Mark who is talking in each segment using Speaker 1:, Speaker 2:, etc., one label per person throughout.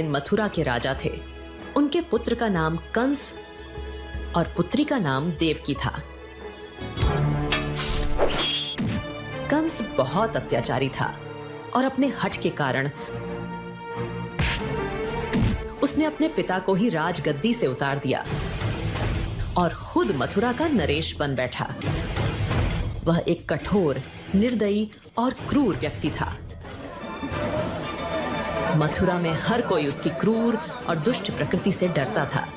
Speaker 1: मथुरा के राजा थे। उनके पुत्र का नाम कंस और पुत्री का नाम देवकी था। कंस बहुत अत्याचारी था और अपने हठ के कारण उसने अपने पिता को ही राजगद्दी से उतार दिया और खुद मथुरा का नरेश बन बैठा। वह एक कठोर, निर्दयी और क्रूर व्यक्ति था। मथुरा में हर कोई उसकी क्रूर और दुष्ट प्रकृति से डरता था।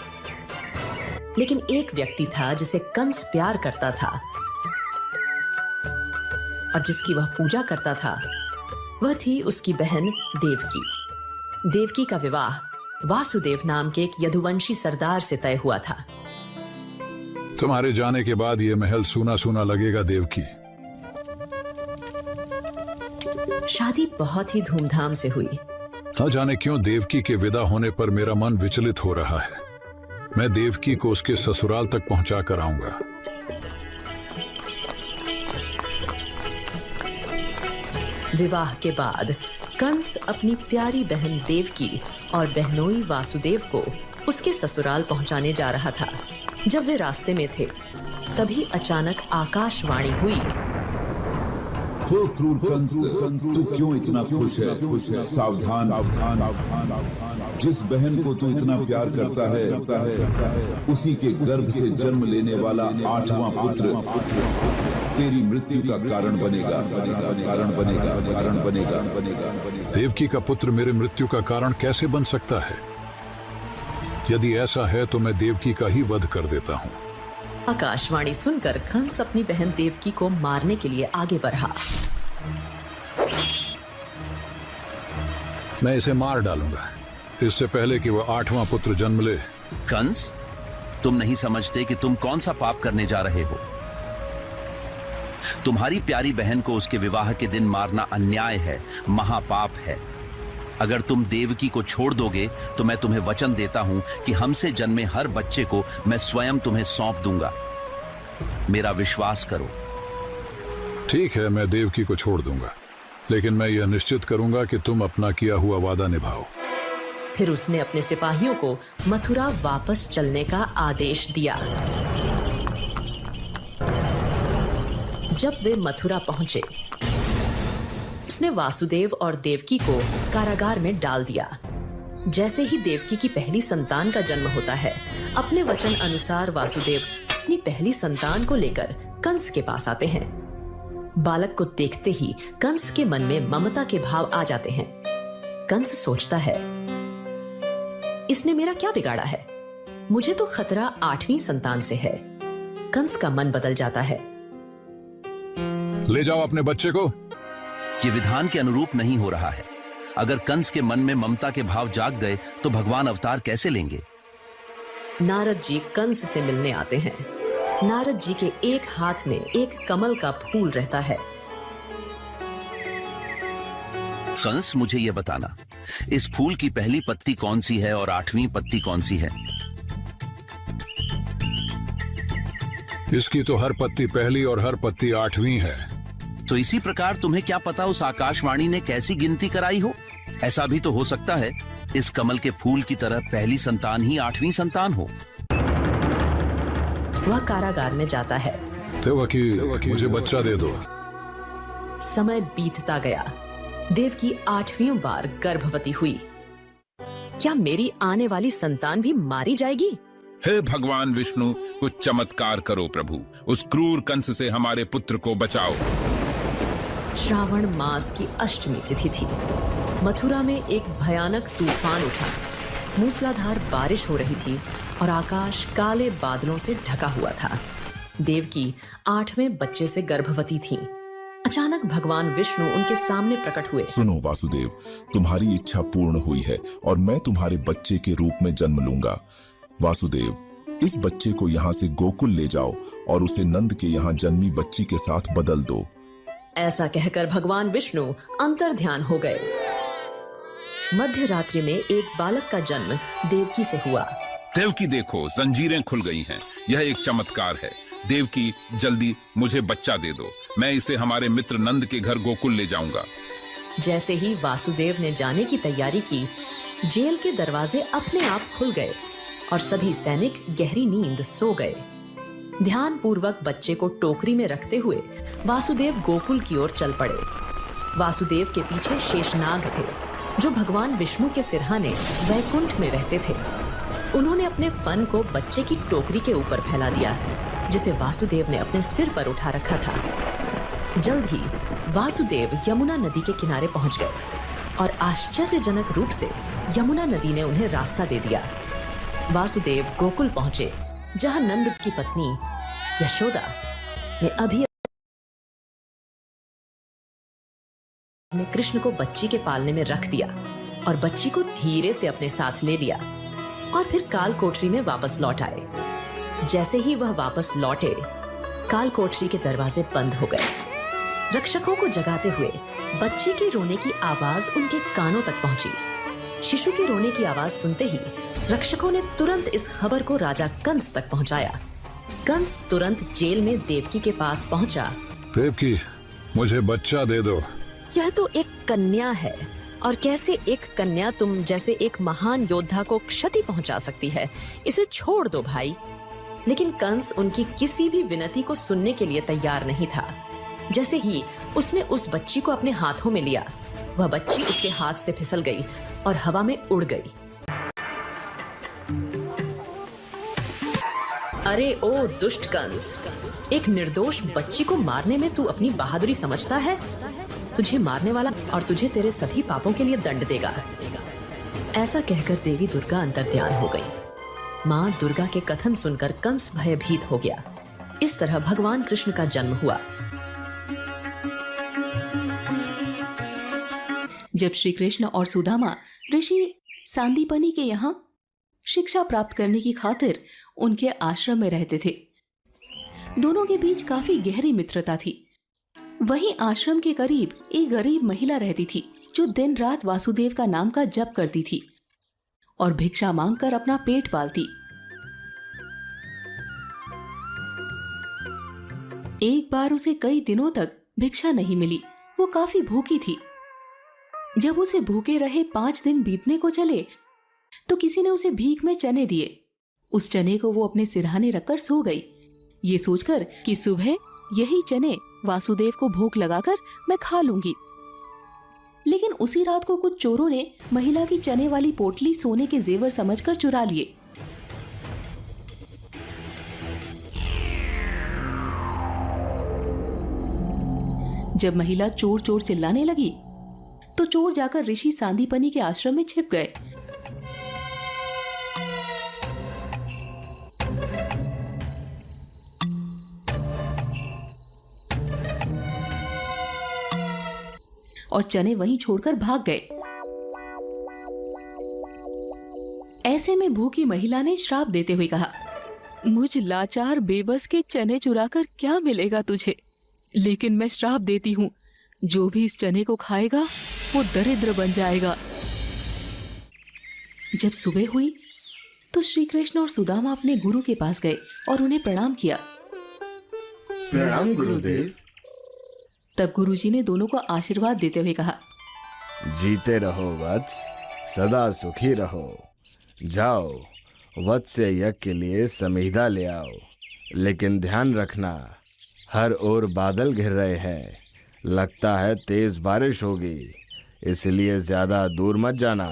Speaker 1: लेकिन एक व्यक्ति था जिसे कंस प्यार करता था और जिसकी वह पूजा करता था। वह थी उसकी बहन देवकी। देवकी का विवाह वासुदेव नाम के एक यदुवंशी सरदार से तय हुआ था।
Speaker 2: तुम्हारे जाने के बाद यह महल सूना सूना लगेगा देवकी।
Speaker 1: शादी बहुत ही धूमधाम से हुई।
Speaker 2: न जाने क्यों देवकी के विदा होने पर मेरा मन विचलित हो रहा है। मैं देवकी को उसके ससुराल तक पहुंचा कर आऊंगा।
Speaker 1: विवाह के बाद कंस अपनी प्यारी बहन देवकी और बहनोई वासुदेव को उसके ससुराल पहुंचाने जा रहा था। जब वे रास्ते में थे, तभी अचानक आकाशवाणी हुई।
Speaker 3: हो क्रूर कंस, तू क्यों इतना खुश है? सावधान, जिस बहन को तू इतना प्यार करता है, उसी के गर्भ से जन्म लेने वाला 8वां पुत्र तेरी मृत्यु का कारण बनेगा।
Speaker 2: देवकी का पुत्र मेरे मृत्यु का कारण कैसे बन सकता है? यदि ऐसा है तो मैं देवकी का ही वध कर देता हूँ।
Speaker 1: आकाशवाणी सुनकर कंस अपनी बहन देवकी को मारने के लिए आगे बढ़ा।
Speaker 2: मैं इसे मार डालूंगा, इससे पहले कि वह 8वां पुत्र जन्म ले।
Speaker 4: कंस, तुम नहीं समझते कि तुम कौन सा पाप करने जा रहे हो? तुम्हारी प्यारी बहन को उसके विवाह के दिन मारना अन्याय है, महापाप है। अगर तुम देवकी को छोड़ दोगे तो मैं तुम्हें वचन देता हूं कि हमसे जन्मे हर बच्चे को मैं स्वयं तुम्हें सौंप दूंगा। मेरा विश्वास करो।
Speaker 2: ठीक है, मैं देवकी को छोड़ दूंगा, लेकिन मैं यह निश्चित करूंगा कि तुम अपना किया हुआ वादा निभाओ।
Speaker 1: फिर उसने अपने सिपाहियों को मथुरा वापस चलने का आदेश दिया। जब वे मथुरा पहुंचे, उसने वासुदेव और देवकी को कारागार में डाल दिया। जैसे ही देवकी की पहली संतान का जन्म होता है, अपने वचन अनुसार वासुदेव अपनी पहली संतान को लेकर कंस के पास आते हैं। बालक को देखते ही कंस के मन में ममता के भाव आ जाते हैं। कंस सोचता है, इसने मेरा क्या बिगाड़ा है? मुझे तो खतरा 8वीं संतान से है। कंस का मन बदल जाता है।
Speaker 2: ले जाओ अपने बच्चे को।
Speaker 4: ये विधान के अनुरूप नहीं हो रहा है। अगर कंस के मन में ममता के भाव जाग गए तो भगवान अवतार कैसे लेंगे?
Speaker 1: नारद जी कंस से मिलने आते हैं। नारद जी के एक हाथ में एक कमल का फूल रहता है।
Speaker 4: कंस, मुझे ये बताना, इस फूल की पहली पत्ती कौन सी है और 8वीं पत्ती कौन सी है?
Speaker 2: इसकी तो हर पत्ती पहली और हर पत्ती 8वीं है।
Speaker 4: तो इसी प्रकार तुम्हें क्या पता उस आकाशवाणी ने कैसी गिनती कराई हो? ऐसा भी तो हो सकता है इस कमल के फूल की तरह पहली संतान ही 8वीं संतान हो।
Speaker 1: वह कारागार में जाता है।
Speaker 2: देवकी, मुझे बच्चा दे दो।
Speaker 1: समय बीतता गया। देवकी 8वीं बार गर्भवती हुई। क्या मेरी आने वाली संतान भी मारी जाएगी?
Speaker 5: हे भगवान विष्णु, कुछ चमत्कार करो प्रभु। उस क्रूर कंस से हमारे पुत्र को बचाओ।
Speaker 1: श्रावण मास की अष्टमी तिथि थी। मथुरा में एक भयानक तूफान उठा। मूसलाधार बारिश हो रही थी और आकाश काले बादलों से ढका हुआ था। देवकी 8वें बच्चे से गर्भवती थीं। अचानक भगवान विष्णु उनके सामने प्रकट हुए।
Speaker 3: सुनो वासुदेव, तुम्हारी इच्छा पूर्ण हुई है और मैं तुम्हारे बच्चे के रूप में जन्म लूंगा। वासुदेव, इस बच्चे को यहाँ से गोकुल ले जाओ और उसे नंद के यहाँ जन्मी बच्ची के साथ बदल दो।
Speaker 1: ऐसा कहकर भगवान विष्णु अंतर्ध्यान हो गए। मध्य रात्रि में एक बालक का जन्म देवकी से हुआ।
Speaker 5: देवकी देखो, जंजीरें खुल गई हैं। यह एक चमत्कार है। देवकी, जल्दी मुझे बच्चा दे दो। मैं इसे हमारे मित्र नंद के घर गोकुल ले जाऊंगा।
Speaker 1: जैसे ही वासुदेव ने जाने की तैयारी की, जेल के दरवाजे अपने आप खुल गए और सभी सैनिक गहरी नींद सो गए। ध्यान पूर्वक बच्चे को टोकरी में रखते हुए वासुदेव गोकुल की ओर चल पड़े। वासुदेव के पीछे शेषनाग थे, जो भगवान विष्णु के सिरहाने वैकुंठ में रहते थे। उन्होंने अपने फन को बच्चे की टोकरी के ऊपर फैला दिया, जिसे वासुदेव ने अपने सिर पर उठा रखा था। जल्द ही वासुदेव यमुना नदी के किनारे पहुंच गए और आश्चर्यजनक रूप से यमुना नदी ने उन्हें रास्ता दे दिया। वासुदेव गोकुल पहुंचे, जहां नंद की पत्नी यशोदा ने अभी ने कृष्ण को बच्ची के पालने में रख दिया और बच्ची को धीरे से अपने साथ ले लिया और फिर काल कोठरी में वापस लौट आए। जैसे ही वह वापस लौटे, काल कोठरी के दरवाजे बंद हो गए। रक्षकों को जगाते हुए बच्चे के रोने की आवाज उनके कानों तक पहुंची। शिशु के रोने की आवाज सुनते ही रक्षकों ने तुरंत इस खबर को राजा कंस तक पहुंचाया। कंस तुरंत जेल में देवकी के पास पहुंचा।
Speaker 2: देवकी, मुझे बच्चा दे दो।
Speaker 1: यह तो एक कन्या है, और कैसे एक कन्या तुम जैसे एक महान योद्धा को क्षति पहुंचा सकती है? इसे छोड़ दो भाई। लेकिन कंस उनकी किसी भी विनती को सुनने के लिए तैयार नहीं था। जैसे ही उसने उस बच्ची को अपने हाथों में लिया, वह बच्ची उसके हाथ से फिसल गई और हवा में उड़ गई। अरे ओ दुष्ट कंस, एक निर्दोष बच्ची को मारने में तू अपनी बहादुरी समझता है? तुझे मारने वाला और तुझे तेरे सभी पापों के लिए दंड देगा। ऐसा कहकर देवी दुर्गा अंतर्ध्यान हो गई। माँ दुर्गा के कथन सुनकर कंस भयभीत हो गया। इस तरह भगवान कृष्ण का जन्म हुआ।
Speaker 6: जब श्री कृष्ण और सुदामा ऋषि सांदीपनि के यहाँ शिक्षा प्राप्त करने की खातिर उनके आश्रम में रहते थे, दोनों के बीच काफी गहरी मित्रता थी। वहीं आश्रम के करीब एक गरीब महिला रहती थी, जो दिन रात वासुदेव का नाम का जप करती थी और भिक्षा मांगकर अपना पेट पालती। एक बार उसे कई दिनों तक भिक्षा नहीं मिली। वो काफी भूखी थी। जब उसे भूखे रहे 5 दिन बीतने को चले, तो किसी ने उसे भीख में चने दिए। उस चने को वो अपने सिरहाने रखकर सो गई, ये सोचकर कि सुबह यही चने वासुदेव को भूख लगाकर मैं खा लूंगी। लेकिन उसी रात को कुछ चोरों ने महिला की चने वाली पोटली सोने के जेवर समझकर चुरा लिए। जब महिला चोर चोर चिल्लाने लगी, तो चोर जाकर ऋषि सांदीपनि के आश्रम में छिप गए। और चने वहीं छोड़कर भाग गए। ऐसे में भूखी महिला ने श्राप देते हुए कहा, मुझ लाचार बेबस के चने चुराकर क्या मिलेगा तुझे? लेकिन मैं श्राप देती हूँ, जो भी इस चने को खाएगा वो दरिद्र बन जाएगा। जब सुबह हुई तो श्री कृष्ण और सुदामा अपने गुरु के पास गए और उन्हें प्रणाम किया।
Speaker 7: प्रणाम गुरुदेव।
Speaker 6: तब गुरुजी ने दोनों को आशीर्वाद देते हुए कहा,
Speaker 7: जीते रहो वत्स, सदा सुखी रहो। जाओ वत्स यज्ञ के लिए समीधा ले आओ, लेकिन ध्यान रखना हर ओर बादल घिर रहे हैं, लगता है तेज बारिश होगी, इसलिए ज्यादा दूर मत जाना।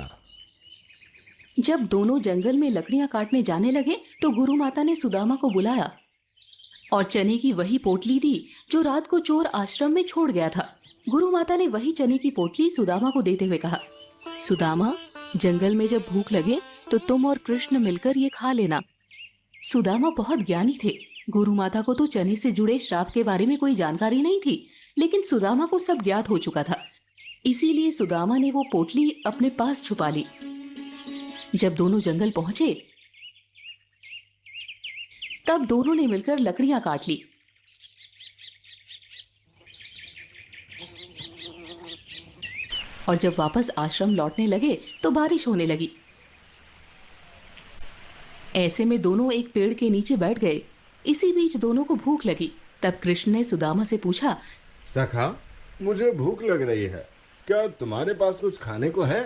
Speaker 6: जब दोनों जंगल में लकड़ियां काटने जाने लगे तो गुरु माता ने सुदामा को बुलाया और चने की वही पोटली दी जो रात को चोर आश्रम में छोड़ गया था। गुरु माता ने वही चने की पोटली सुदामा को देते हुए कहा, सुदामा, जंगल में जब भूख लगे तो तुम और कृष्ण मिलकर ये खा लेना। सुदामा बहुत ज्ञानी थे। गुरु माता को तो चने से जुड़े श्राप के बारे में कोई जानकारी नहीं थी, लेकिन सुदामा को सब ज्ञात हो चुका था। इसीलिए सुदामा ने वो पोटली अपने पास छुपा ली। जब दोनों जंगल पहुंचे तब दोनों ने मिलकर लकड़ियां काट ली। और जब वापस आश्रम लौटने लगे तो बारिश होने लगी। ऐसे में दोनों एक पेड़ के नीचे बैठ गए। इसी बीच दोनों को भूख लगी। तब कृष्ण ने सुदामा से पूछा,
Speaker 7: सखा, मुझे भूख लग रही है, क्या तुम्हारे पास कुछ खाने को है?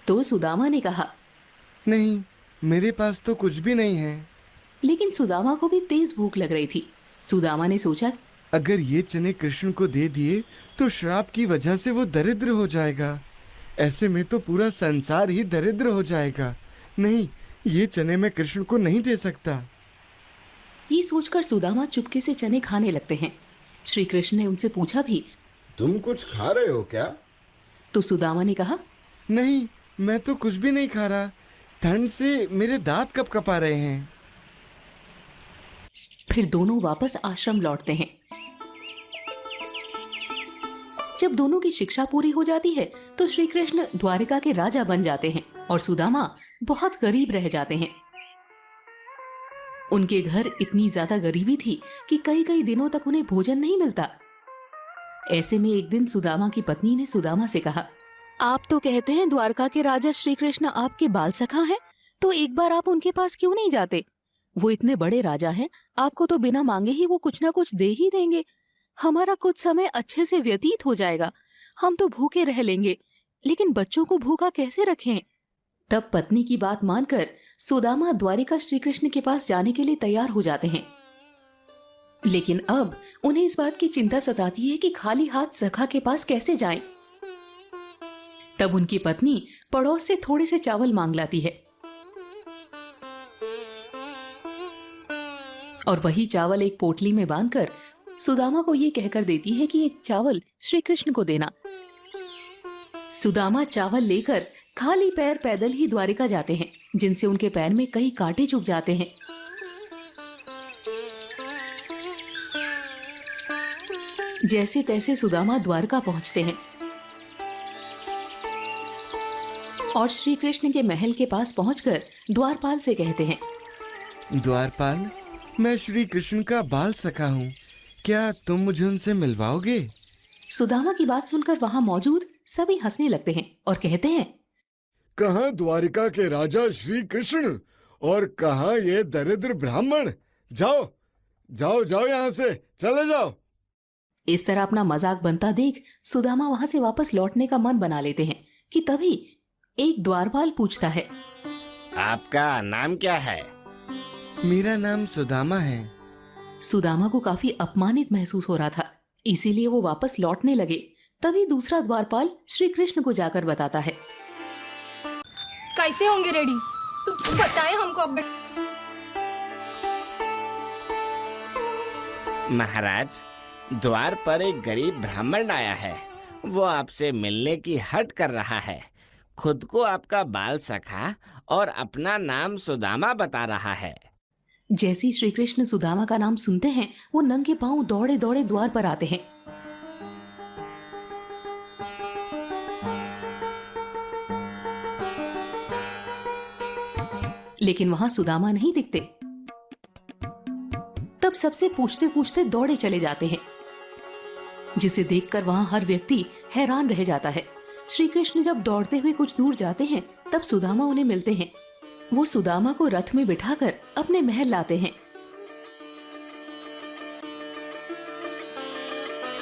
Speaker 6: तो सुदामा ने कहा।
Speaker 7: नहीं, मेरे पास तो कुछ भी नहीं है।
Speaker 6: लेकिन सुदामा को भी तेज भूख लग रही थी। सुदामा ने सोचा,
Speaker 7: अगर ये चने कृष्ण को दे दिए तो श्राप की वजह से वो दरिद्र हो जाएगा। ऐसे में तो पूरा संसार ही दरिद्र हो जाएगा। नहीं, ये चने मैं कृष्ण को नहीं दे सकता।
Speaker 6: ये सोचकर सुदामा चुपके से चने खाने लगते हैं। श्री कृष्ण ने उनसे पूछा भी,
Speaker 7: तुम कुछ खा रहे हो क्या?
Speaker 6: तो सुदामा ने कहा,
Speaker 7: नहीं, मैं तो कुछ भी नहीं खा रहा। ठंड से मेरे दांत कपकपा रहे हैं।
Speaker 6: फिर दोनों वापस आश्रम लौटते हैं। जब दोनों की शिक्षा पूरी हो जाती है तो श्री कृष्ण द्वारिका के राजा बन जाते हैं और सुदामा बहुत गरीब रह जाते हैं। उनके घर इतनी ज्यादा गरीबी थी कि कई कई दिनों तक उन्हें भोजन नहीं मिलता। ऐसे में एक दिन सुदामा की पत्नी ने सुदामा से कहा, आप तो कहते हैं द्वारका के राजा श्री कृष्ण आपके बाल सखा हैं, तो एक बार आप उनके पास क्यों नहीं जाते? वो इतने बड़े राजा हैं, आपको तो बिना मांगे ही वो कुछ ना कुछ दे ही देंगे। हमारा कुछ समय अच्छे से व्यतीत हो जाएगा। हम तो भूखे रह लेंगे, लेकिन बच्चों को भूखा कैसे रखें? तब पत्नी की बात मानकर सुदामा द्वारिका श्री कृष्ण के पास जाने के लिए तैयार हो जाते हैं। लेकिन अब उन्हें इस बात की चिंता सताती है कि खाली हाथ सखा के पास कैसे जाएं। तब उनकी पत्नी पड़ोस से थोड़े से चावल मांग लाती है और वही चावल एक पोटली में बांधकर सुदामा को ये कहकर देती है कि ये चावल श्री कृष्ण को देना। सुदामा चावल लेकर खाली पैर पैदल ही द्वारिका जाते हैं, जिनसे उनके पैर में कई कांटे चुभ जाते हैं। जैसे तैसे सुदामा द्वारका पहुंचते हैं और श्री कृष्ण के महल के पास पहुंचकर द्वारपाल से कहते हैं,
Speaker 7: द्वारपाल, मैं श्री कृष्ण का बाल सखा हूँ, क्या तुम मुझे उनसे मिलवाओगे?
Speaker 6: सुदामा की बात सुनकर वहां मौजूद सभी हंसने लगते हैं और कहते हैं,
Speaker 7: कहाँ द्वारिका के राजा श्री कृष्ण और कहाँ ये दरिद्र ब्राह्मण? जाओ जाओ जाओ, यहाँ से चले जाओ।
Speaker 6: इस तरह अपना मजाक बनता देख सुदामा वहां से वापस लौटने का मन बना लेते हैं कि तभी एक द्वारपाल पूछता है,
Speaker 8: आपका नाम क्या है?
Speaker 7: मेरा नाम सुदामा है।
Speaker 6: सुदामा को काफी अपमानित महसूस हो रहा था, इसीलिए वो वापस लौटने लगे। तभी दूसरा द्वारपाल श्री कृष्ण को जाकर बताता है,
Speaker 9: कैसे होंगे रेडी? तुम बताएं हमको अब।
Speaker 8: महाराज, द्वार पर एक गरीब ब्राह्मण आया है। वो आपसे मिलने की हट कर रहा है। खुद को आपका बाल सखा और अपना नाम सुदामा बता रहा है।
Speaker 6: जैसे ही श्री कृष्ण सुदामा का नाम सुनते हैं, वो नंगे पांव दौड़े दौड़े द्वार पर आते हैं। लेकिन वहां सुदामा नहीं दिखते। तब सबसे पूछते पूछते दौड़े चले जाते हैं, जिसे देखकर वहां हर व्यक्ति हैरान रह जाता है। श्री कृष्ण जब दौड़ते हुए कुछ दूर जाते हैं, तब सुदामा उन्हें मिलते हैं। वो सुदामा को रथ में बिठाकर अपने महल लाते हैं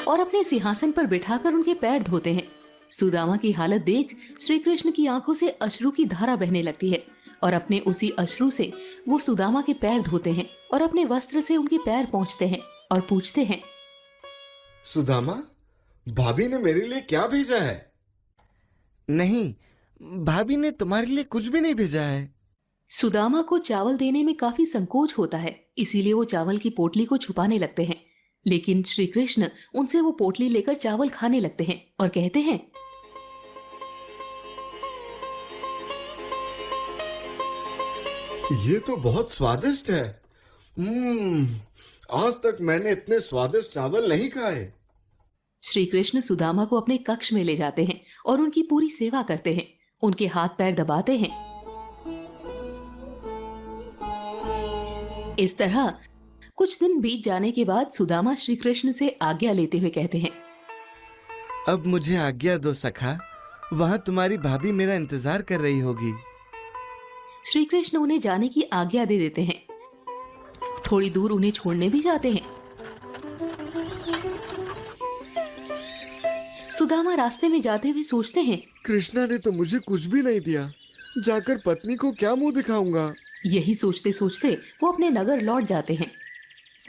Speaker 6: और अपने सिंहासन पर बिठाकर उनके पैर धोते हैं। सुदामा की हालत देख श्री कृष्ण की आंखों से अश्रु की धारा बहने लगती है और अपने उसी अश्रु से वो सुदामा के पैर धोते हैं और अपने वस्त्र से उनके पैर पोंछते हैं और पूछते हैं,
Speaker 7: सुदामा, भाभी ने मेरे लिए क्या भेजा है? नहीं, भाभी ने तुम्हारे लिए कुछ भी नहीं भेजा है।
Speaker 6: सुदामा को चावल देने में काफी संकोच होता है, इसीलिए वो चावल की पोटली को छुपाने लगते हैं। लेकिन श्री कृष्ण उनसे वो पोटली लेकर चावल खाने लगते हैं और कहते हैं,
Speaker 7: ये तो बहुत स्वादिष्ट है। आज तक मैंने इतने स्वादिष्ट चावल नहीं खाए।
Speaker 6: श्री कृष्ण सुदामा को अपने कक्ष में ले जाते हैं और उनकी पूरी सेवा करते हैं, उनके हाथ पैर दबाते हैं। इस तरह कुछ दिन बीत जाने के बाद सुदामा श्री कृष्ण से आज्ञा लेते हुए कहते हैं,
Speaker 7: अब मुझे आज्ञा दो सखा, वहां तुम्हारी भाभी मेरा इंतजार कर रही होगी।
Speaker 6: श्री कृष्ण उन्हें जाने की आज्ञा दे देते हैं। थोड़ी दूर उन्हें छोड़ने भी जाते हैं। सुदामा रास्ते में जाते हुए सोचते हैं।
Speaker 7: कृष्णा ने तो मुझे कुछ भी नहीं दिया, जाकर पत्नी को क्या मुंह दिखाऊंगा।
Speaker 6: यही सोचते सोचते वो अपने नगर लौट जाते हैं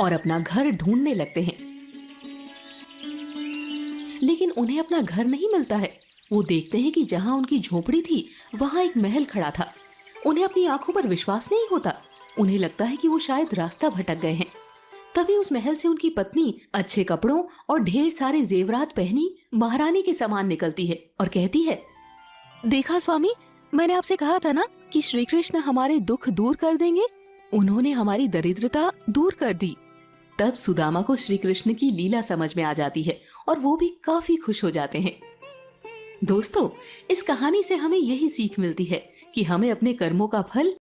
Speaker 6: और अपना घर ढूंढने लगते हैं, लेकिन उन्हें अपना घर नहीं मिलता है। वो देखते हैं कि जहां उनकी झोपड़ी थी वहां एक महल खड़ा था। उन्हें अपनी आंखों पर विश्वास नहीं होता। उन्हें लगता है कि वो शायद रास्ता भटक गए हैं। तभी उस महल से उनकी पत्नी अच्छे कपड़ों और ढेर सारे जेवरात पहनी महारानी के समान निकलती है और कहती है, देखा स्वामी, मैंने आपसे कहा था ना कि श्री कृष्ण हमारे दुख दूर कर देंगे। उन्होंने हमारी दरिद्रता दूर कर दी। तब सुदामा को श्री कृष्ण की लीला समझ में आ जाती है और वो भी काफी खुश हो जाते हैं। दोस्तों, इस कहानी से हमें यही सीख मिलती है कि हमें अपने कर्मों का फल